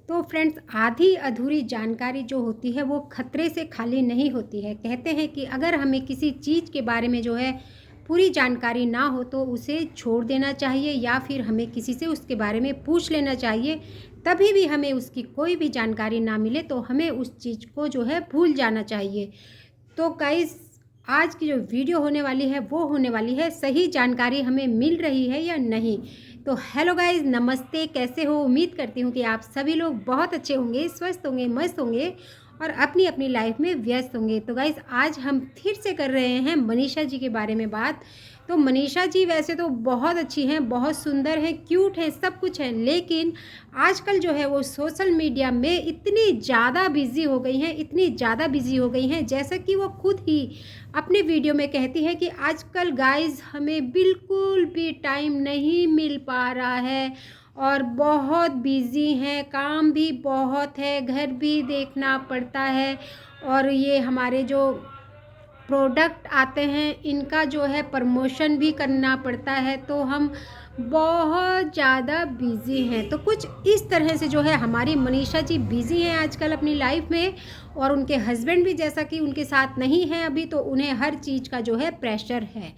तो फ्रेंड्स, आधी अधूरी जानकारी जो होती है वो खतरे से खाली नहीं होती है। कहते हैं कि अगर हमें किसी चीज़ के बारे में जो है पूरी जानकारी ना हो तो उसे छोड़ देना चाहिए या फिर हमें किसी से उसके बारे में पूछ लेना चाहिए। तभी भी हमें उसकी कोई भी जानकारी ना मिले तो हमें उस चीज़ को जो है भूल जाना चाहिए। तो गाइस, आज की जो वीडियो होने वाली है वो होने वाली है सही जानकारी हमें मिल रही है या नहीं। तो हेलो गाइस, नमस्ते, कैसे हो? उम्मीद करती हूँ कि आप सभी लोग बहुत अच्छे होंगे, स्वस्थ होंगे, मस्त होंगे और अपनी अपनी लाइफ में व्यस्त होंगे। तो गाइस, आज हम फिर से कर रहे हैं मनीषा जी के बारे में बात। तो मनीषा जी वैसे तो बहुत अच्छी हैं, बहुत सुंदर हैं, क्यूट हैं, सब कुछ है, लेकिन आजकल जो है वो सोशल मीडिया में इतनी ज़्यादा बिज़ी हो गई हैं, इतनी ज़्यादा बिज़ी हो गई हैं, जैसा कि वो खुद ही अपने वीडियो में कहती है कि आजकल गाइस हमें बिल्कुल भी टाइम नहीं मिल पा रहा है और बहुत बिज़ी हैं, काम भी बहुत है, घर भी देखना पड़ता है और ये हमारे जो प्रोडक्ट आते हैं इनका जो है प्रमोशन भी करना पड़ता है, तो हम बहुत ज़्यादा बिज़ी हैं। तो कुछ इस तरह से जो है हमारी मनीषा जी बिज़ी हैं आजकल अपनी लाइफ में और उनके हस्बैंड भी जैसा कि उनके साथ नहीं हैं अभी, तो उन्हें हर चीज़ का जो है प्रेशर है।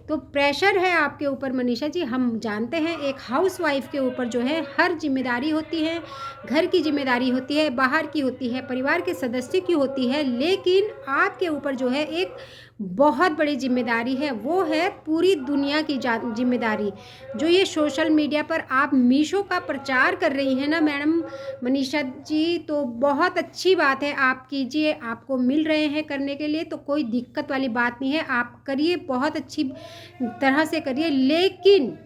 तो प्रेशर है आपके ऊपर मनीषा जी, हम जानते हैं एक हाउसवाइफ के ऊपर जो है हर जिम्मेदारी होती है, घर की जिम्मेदारी होती है, बाहर की होती है, परिवार के सदस्य की होती है, लेकिन आपके ऊपर जो है एक बहुत बड़ी जिम्मेदारी है, वो है पूरी दुनिया की जिम्मेदारी। जो ये सोशल मीडिया पर आप मीशो का प्रचार कर रही हैं ना मैडम मनीषा जी, तो बहुत अच्छी बात है, आप कीजिए, आपको मिल रहे हैं करने के लिए तो कोई दिक्कत वाली बात नहीं है, आप करिए, बहुत अच्छी तरह से करिए, लेकिन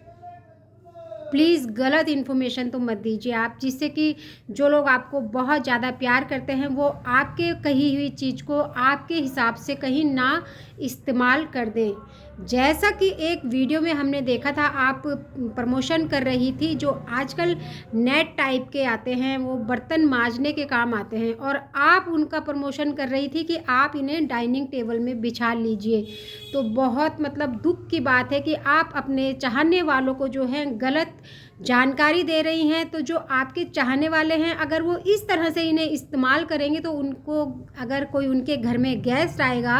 प्लीज़ गलत इन्फॉर्मेशन तो मत दीजिए आप, जिससे कि जो लोग आपको बहुत ज़्यादा प्यार करते हैं वो आपके कही हुई चीज़ को आपके हिसाब से कहीं ना इस्तेमाल कर दें। जैसा कि एक वीडियो में हमने देखा था, आप प्रमोशन कर रही थी जो आजकल नेट टाइप के आते हैं, वो बर्तन मांजने के काम आते हैं, और आप उनका प्रमोशन कर रही थी कि आप इन्हें डाइनिंग टेबल में बिछा लीजिए। तो बहुत मतलब दुख की बात है कि आप अपने चाहने वालों को जो है गलत जानकारी दे रही हैं। तो जो आपके चाहने वाले हैं अगर वो इस तरह से इन्हें इस्तेमाल करेंगे तो उनको, अगर कोई उनके घर में गेस्ट आएगा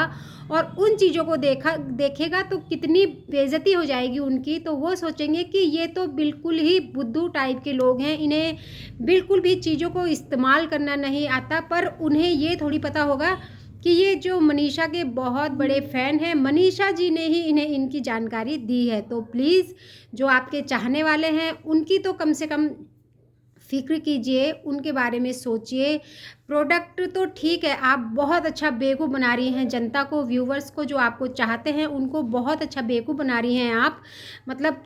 और उन चीज़ों को देखेगा तो कितनी बेइज्जती हो जाएगी उनकी। तो वो सोचेंगे कि ये तो बिल्कुल ही बुद्धू टाइप के लोग हैं, इन्हें बिल्कुल भी चीज़ों को इस्तेमाल करना नहीं आता। पर उन्हें ये थोड़ी पता होगा कि ये जो मनीषा के बहुत बड़े फ़ैन हैं, मनीषा जी ने ही इन्हें इनकी जानकारी दी है। तो प्लीज़ जो आपके चाहने वाले हैं उनकी तो कम से कम फ़िक्र कीजिए, उनके बारे में सोचिए। प्रोडक्ट तो ठीक है, आप बहुत अच्छा बेवकूफ़ बना रही हैं जनता को, व्यूवर्स को, जो आपको चाहते हैं उनको बहुत अच्छा बेवकूफ़ बना रही हैं आप। मतलब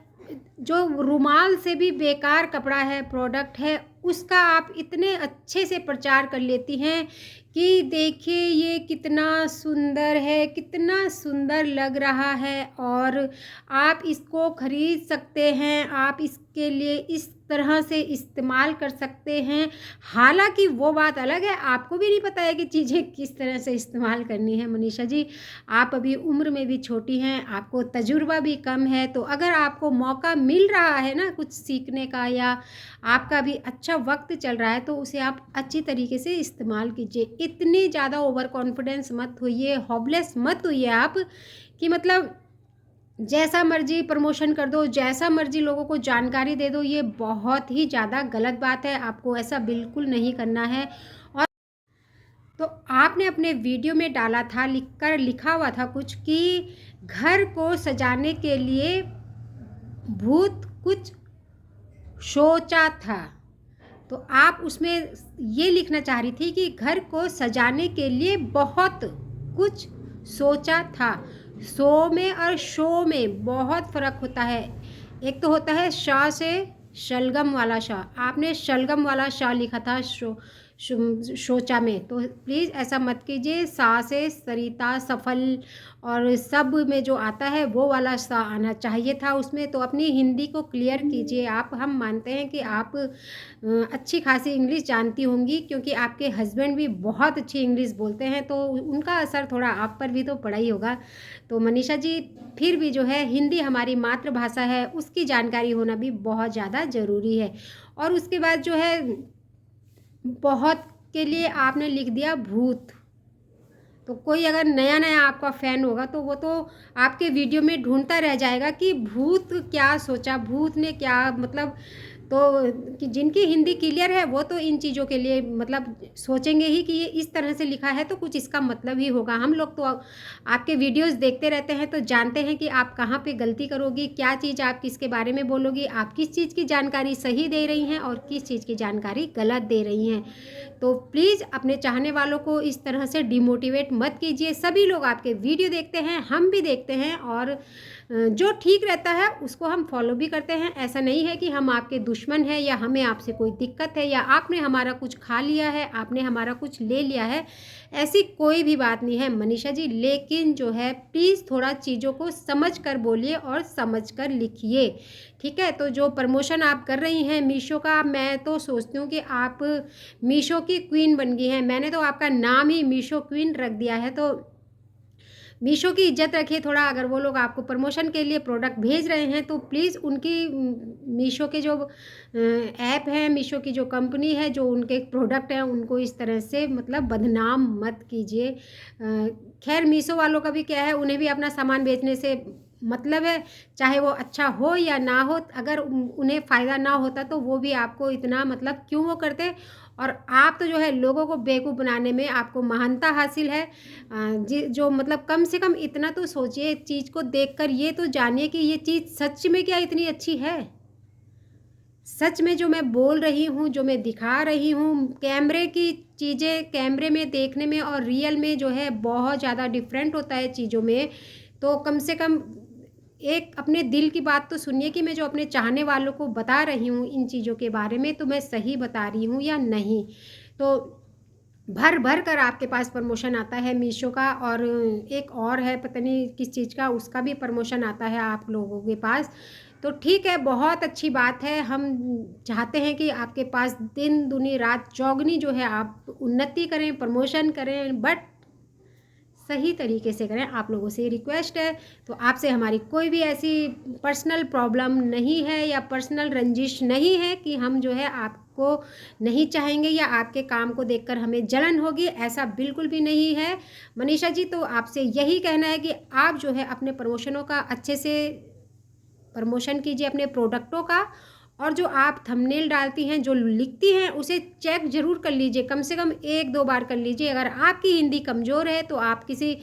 जो रुमाल से भी बेकार कपड़ा है, प्रोडक्ट है, उसका आप इतने अच्छे से प्रचार कर लेती हैं कि देखिए ये कितना सुंदर है, कितना सुंदर लग रहा है और आप इसको ख़रीद सकते हैं, आप इसके लिए इस तरह से इस्तेमाल कर सकते हैं। हालांकि वो बात अलग है, आपको भी नहीं पता है कि चीज़ें किस तरह से इस्तेमाल करनी है मनीषा जी। आप अभी उम्र में भी छोटी हैं, आपको तजुर्बा भी कम है, तो अगर आपको मौका मिल रहा है ना कुछ सीखने का या आपका भी अच्छा वक्त चल रहा है तो उसे आप अच्छी तरीके से इस्तेमाल कीजिए। इतनी ज़्यादा ओवर कॉन्फिडेंस मत होइए, हॉपलेस मत होइए आप कि मतलब जैसा मर्जी प्रमोशन कर दो, जैसा मर्जी लोगों को जानकारी दे दो। ये बहुत ही ज़्यादा गलत बात है, आपको ऐसा बिल्कुल नहीं करना है। और तो आपने अपने वीडियो में डाला था, लिखा हुआ था कुछ कि घर को सजाने के लिए भूत कुछ सोचा था। तो आप उसमें ये लिखना चाह रही थी कि घर को सजाने के लिए बहुत कुछ सोचा था। सो में और शो में बहुत फ़र्क होता है। एक तो होता है शा से शलगम वाला शा, आपने शलगम वाला शा लिखा था सोचा में, तो प्लीज़ ऐसा मत कीजिए। सा से सरिता, सफल और सब में जो आता है वो वाला सा आना चाहिए था उसमें। तो अपनी हिंदी को क्लियर कीजिए आप। हम मानते हैं कि आप अच्छी खासी इंग्लिश जानती होंगी क्योंकि आपके हस्बैंड भी बहुत अच्छी इंग्लिश बोलते हैं, तो उनका असर थोड़ा आप पर भी तो पड़ा ही होगा। तो मनीषा जी, फिर भी जो है हिंदी हमारी मातृभाषा है, उसकी जानकारी होना भी बहुत ज़्यादा ज़रूरी है। और उसके बाद जो है बहुत के लिए आपने लिख दिया भूत। तो कोई अगर नया नया आपका फ़ैन होगा तो वो तो आपके वीडियो में ढूंढता रह जाएगा कि भूत क्या सोचा, भूत ने क्या मतलब। तो कि जिनकी हिंदी क्लियर है वो तो इन चीज़ों के लिए मतलब सोचेंगे ही कि ये इस तरह से लिखा है तो कुछ इसका मतलब ही होगा। हम लोग तो आपके वीडियोस देखते रहते हैं तो जानते हैं कि आप कहाँ पे गलती करोगी, क्या चीज़ आप किसके बारे में बोलोगी, आप किस चीज़ की जानकारी सही दे रही हैं और किस चीज़ की जानकारी गलत दे रही हैं। तो प्लीज़ अपने चाहने वालों को इस तरह से डिमोटिवेट मत कीजिए। सभी लोग आपके वीडियो देखते हैं, हम भी देखते हैं, और जो ठीक रहता है उसको हम फॉलो भी करते हैं। ऐसा नहीं है कि हम आपके दुश्मन हैं या हमें आपसे कोई दिक्कत है या आपने हमारा कुछ खा लिया है, आपने हमारा कुछ ले लिया है, ऐसी कोई भी बात नहीं है मनीषा जी। लेकिन जो है प्लीज़ थोड़ा चीज़ों को समझ कर बोलिए और समझ कर लिखिए, ठीक है। तो जो प्रमोशन आप कर रही हैं मीशो का, मैं तो सोचती हूँ कि आप मीशो की क्वीन बन गई हैं। मैंने तो आपका नाम ही मीशो क्वीन रख दिया है। तो मीशो की इज्जत रखिए थोड़ा। अगर वो लोग आपको प्रमोशन के लिए प्रोडक्ट भेज रहे हैं तो प्लीज़ उनकी मीशो के जो ऐप हैं, मीशो की जो कंपनी है, जो उनके प्रोडक्ट हैं, उनको इस तरह से मतलब बदनाम मत कीजिए। खैर मीशो वालों का भी क्या है, उन्हें भी अपना सामान बेचने से मतलब है, चाहे वो अच्छा हो या ना हो। अगर उन्हें फ़ायदा ना होता तो वो भी आपको इतना मतलब क्यों वो करते। और आप तो जो है लोगों को बेवकूफ़ बनाने में आपको महानता हासिल है। जो मतलब कम से कम इतना तो सोचिए, चीज़ को देखकर ये तो जानिए कि ये चीज़ सच में क्या इतनी अच्छी है। सच में जो मैं बोल रही हूँ, जो मैं दिखा रही हूँ, कैमरे की चीज़ें कैमरे में देखने में और रियल में जो है बहुत ज़्यादा डिफरेंट होता है चीज़ों में। तो कम से कम एक अपने दिल की बात तो सुनिए कि मैं जो अपने चाहने वालों को बता रही हूँ इन चीज़ों के बारे में, तो मैं सही बता रही हूँ या नहीं। तो भर भर कर आपके पास प्रमोशन आता है मीशो का, और एक और है पता नहीं किस चीज़ का, उसका भी प्रमोशन आता है आप लोगों के पास। तो ठीक है, बहुत अच्छी बात है। हम चाहते हैं कि आपके पास दिन दुनी रात चौगनी जो है आप उन्नति करें, प्रमोशन करें, बट सही तरीके से करें। आप लोगों से रिक्वेस्ट है। तो आपसे हमारी कोई भी ऐसी पर्सनल प्रॉब्लम नहीं है या पर्सनल रंजिश नहीं है कि हम जो है आपको नहीं चाहेंगे या आपके काम को देखकर हमें जलन होगी, ऐसा बिल्कुल भी नहीं है मनीषा जी। तो आपसे यही कहना है कि आप जो है अपने प्रमोशनों का अच्छे से प्रमोशन कीजिए, अपने प्रोडक्टों का। और जो आप थंबनेल डालती हैं, जो लिखती हैं, उसे चेक ज़रूर कर लीजिए, कम से कम 1-2 बार कर लीजिए। अगर आपकी हिंदी कमज़ोर है तो आप किसी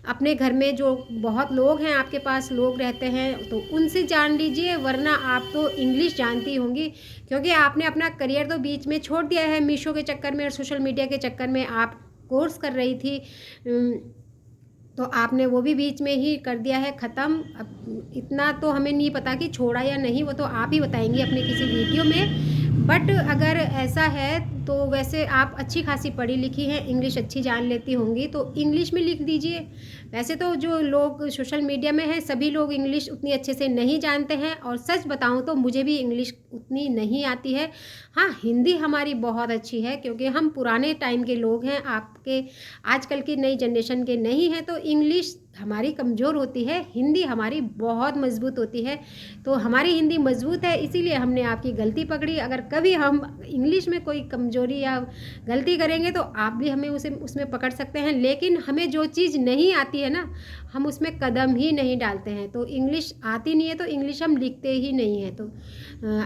अपने घर में जो बहुत लोग हैं, आपके पास लोग रहते हैं, तो उनसे जान लीजिए, वरना आप तो इंग्लिश जानती होंगी, क्योंकि आपने अपना करियर तो बीच में छोड़ दिया है मीशो के चक्कर में और सोशल मीडिया के चक्कर में। आप कोर्स कर रही थी, तो आपने वो भी बीच में ही कर दिया है ख़त्म। अब इतना तो हमें नहीं पता कि छोड़ा या नहीं, वो तो आप ही बताएंगी अपने किसी वीडियो में। बट अगर ऐसा है तो वैसे आप अच्छी खासी पढ़ी लिखी हैं, इंग्लिश अच्छी जान लेती होंगी, तो इंग्लिश में लिख दीजिए। वैसे तो जो लोग सोशल मीडिया में हैं सभी लोग इंग्लिश उतनी अच्छे से नहीं जानते हैं, और सच बताऊं तो मुझे भी इंग्लिश उतनी नहीं आती है। हाँ, हिंदी हमारी बहुत अच्छी है क्योंकि हम पुराने टाइम के लोग हैं, आपके आजकल की नई जनरेशन के नहीं हैं। तो इंग्लिश हमारी कमज़ोर होती है, हिंदी हमारी बहुत मज़बूत होती है। तो हमारी हिंदी मज़बूत है, इसीलिए हमने आपकी गलती पकड़ी। अगर कभी हम इंग्लिश में कोई कमज़ोरी या गलती करेंगे तो आप भी हमें उसे उसमें पकड़ सकते हैं। लेकिन हमें जो चीज़ नहीं आती है ना, हम उसमें कदम ही नहीं डालते हैं। तो इंग्लिश आती नहीं है तो इंग्लिश हम लिखते ही नहीं हैं। तो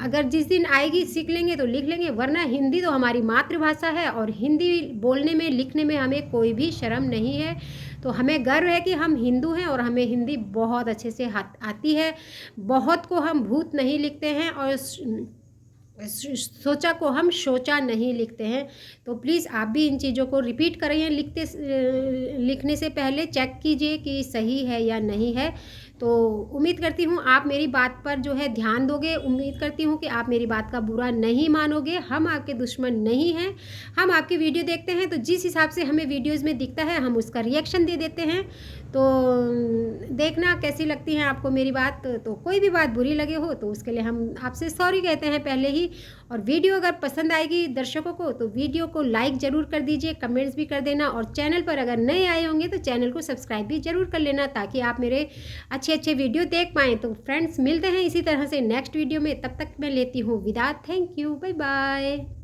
अगर जिस दिन आएगी सीख लेंगे तो लिख लेंगे, वरना हिंदी तो हमारी मातृभाषा है और हिंदी बोलने में लिखने में हमें कोई भी शर्म नहीं है। तो हमें गर्व है कि हम हिंदू हैं और हमें हिंदी बहुत अच्छे से आती है। बहुत को हम भूत नहीं लिखते हैं और सोचा को हम शोचा नहीं लिखते हैं। तो प्लीज़ आप भी इन चीज़ों को रिपीट करिए, लिखने से पहले चेक कीजिए कि सही है या नहीं है। तो उम्मीद करती हूँ आप मेरी बात पर जो है ध्यान दोगे, उम्मीद करती हूँ कि आप मेरी बात का बुरा नहीं मानोगे। हम आपके दुश्मन नहीं हैं, हम आपकी वीडियो देखते हैं तो जिस हिसाब से हमें वीडियोज़ में दिखता है हम उसका रिएक्शन दे देते हैं। तो देखना कैसी लगती हैं आपको मेरी बात। तो कोई भी बात बुरी लगे हो तो उसके लिए हम आपसे सॉरी कहते हैं पहले ही। और वीडियो अगर पसंद आएगी दर्शकों को तो वीडियो को लाइक ज़रूर कर दीजिए, कमेंट्स भी कर देना, और चैनल पर अगर नए आए होंगे तो चैनल को सब्सक्राइब भी ज़रूर कर लेना ताकि आप मेरे अच्छे अच्छे वीडियो देख पाएँ। तो फ्रेंड्स मिलते हैं इसी तरह से नेक्स्ट वीडियो में, तब तक मैं लेती हूँ विदा। Thank you, bye bye.